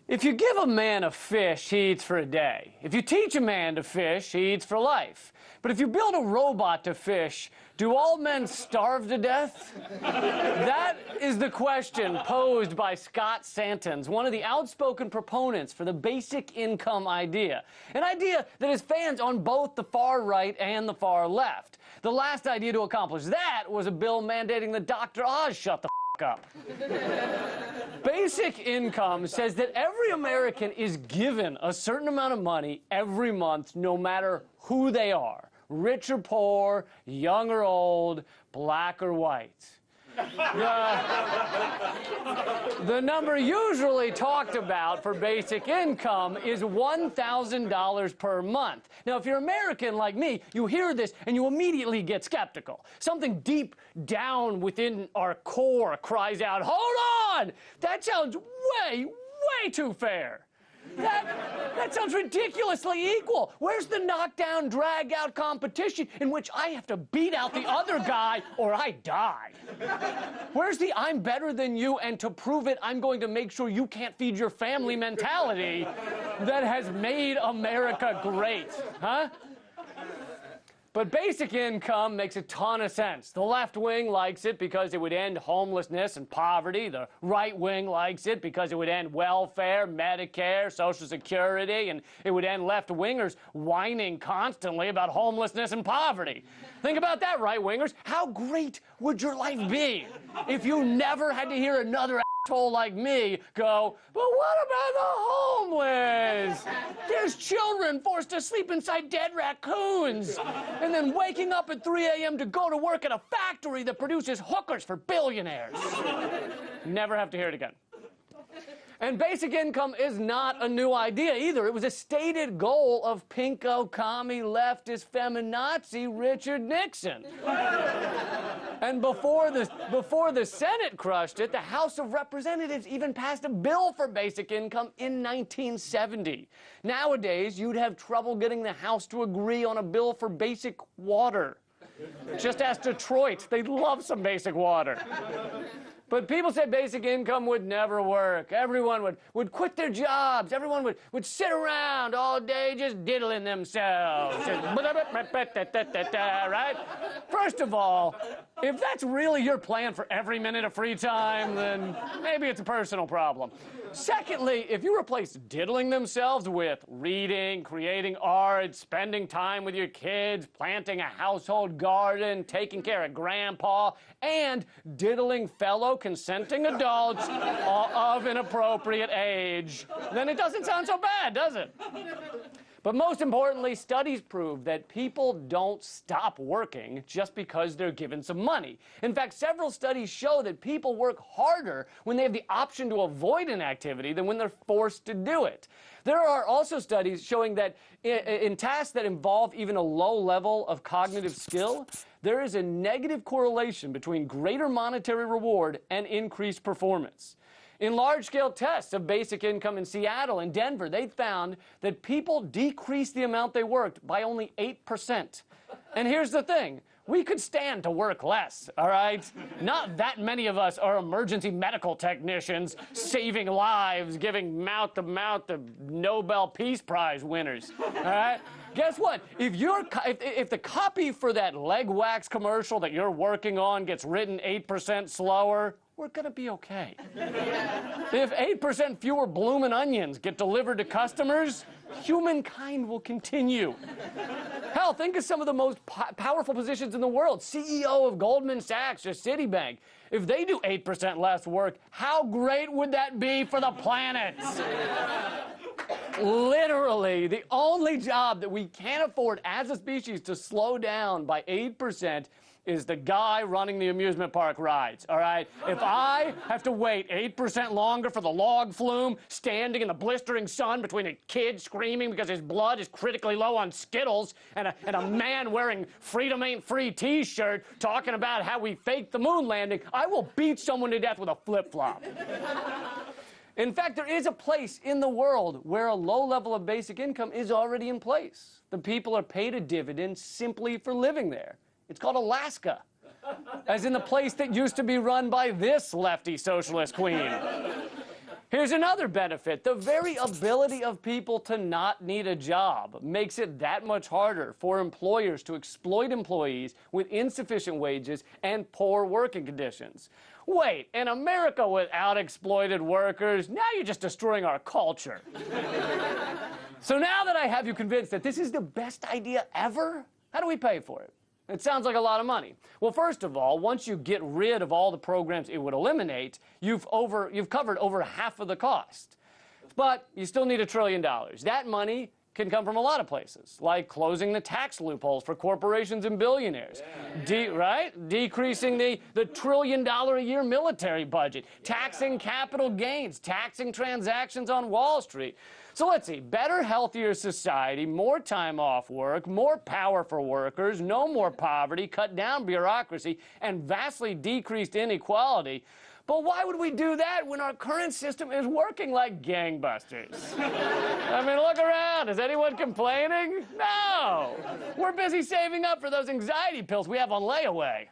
If you give a man a fish, he eats for a day. If you teach a man to fish, he eats for life. But if you build a robot to fish, do all men starve to death? That is the question posed by Scott Santens, one of the outspoken proponents for the basic income idea. An idea that has fans on both the far right and the far left. The last idea to accomplish that was a bill mandating that Dr. Oz shut the up. Basic income says that every American is given a certain amount of money every month, no matter who they are, rich or poor, young or old, black or white. The number usually talked about for basic income is $1,000 per month. Now, if you're American like me, you hear this and you immediately get skeptical. Something deep down within our core cries out, "Hold on! That sounds way too fair. That sounds ridiculously equal. Where's the knockdown, drag-out competition in which I have to beat out the other guy or I die? Where's the I'm better than you, and to prove it, I'm going to make sure you can't feed your family mentality that has made America great, huh?" But basic income makes a ton of sense. The left wing likes it because it would end homelessness and poverty. The right wing likes it because it would end welfare, Medicare, Social Security, and it would end left-wingers whining constantly about homelessness and poverty. Think about that, right-wingers. How great would your life be if you never had to hear another asshole like me go, "But what about the homeless? There's children forced to sleep inside dead raccoons, and then waking up at 3 a.m. to go to work at a factory that produces hookers for billionaires." Never have to hear it again. And basic income is not a new idea either. It was a stated goal of pinko, commie, leftist, feminazi Richard Nixon. And before the Senate crushed it, the House of Representatives even passed a bill for basic income in 1970. Nowadays, you'd have trouble getting the House to agree on a bill for basic water. Just ask Detroit. They love some basic water. But people said basic income would never work. Everyone would quit their jobs. Everyone would sit around all day just diddling themselves. Right? First of all, if that's really your plan for every minute of free time, then maybe it's a personal problem. Secondly, if you replace diddling themselves with reading, creating art, spending time with your kids, planting a household garden, taking care of grandpa, and diddling fellow consenting adults of an appropriate age, then it doesn't sound so bad, does it? But most importantly, studies prove that people don't stop working just because they're given some money. In fact, several studies show that people work harder when they have the option to avoid an activity than when they're forced to do it. There are also studies showing that in tasks that involve even a low level of cognitive skill, there is a negative correlation between greater monetary reward and increased performance. In large-scale tests of basic income in Seattle and Denver, they found that people decreased the amount they worked by only 8%. And here's the thing. We could stand to work less, all right? Not that many of us are emergency medical technicians saving lives, giving mouth-to-mouth to Nobel Peace Prize winners, all right? Guess what? If the copy for that leg wax commercial that you're working on gets written 8% slower, we're gonna be okay. If 8% fewer bloomin' onions get delivered to customers, humankind will continue. Hell, think of some of the most powerful positions in the world. CEO of Goldman Sachs or Citibank. If they do 8% less work, how great would that be for the planet? Literally, the only job that we can't afford as a species to slow down by 8% is the guy running the amusement park rides, all right? If I have to wait 8% longer for the log flume, standing in the blistering sun between a kid screaming because his blood is critically low on Skittles, and a man wearing Freedom Ain't Free t-shirt talking about how we faked the moon landing, I will beat someone to death with a flip-flop. In fact, there is a place in the world where a low level of basic income is already in place. The people are paid a dividend simply for living there. It's called Alaska, as in the place that used to be run by this lefty socialist queen. Here's another benefit. The very ability of people to not need a job makes it that much harder for employers to exploit employees with insufficient wages and poor working conditions. Wait, in America without exploited workers, now you're just destroying our culture. So now that I have you convinced that this is the best idea ever, how do we pay for it? It sounds like a lot of money. Well, first of all, once you get rid of all the programs it would eliminate, you've covered over half of the cost. But you still need $1 trillion. That money can come from a lot of places, like closing the tax loopholes for corporations and billionaires, decreasing the $1 trillion a year military budget, taxing capital gains, taxing transactions on Wall Street. So let's see, better, healthier society, more time off work, more power for workers, no more poverty, cut down bureaucracy, and vastly decreased inequality. But why would we do that when our current system is working like gangbusters? I mean, look around. Is anyone complaining? No. We're busy saving up for those anxiety pills we have on layaway.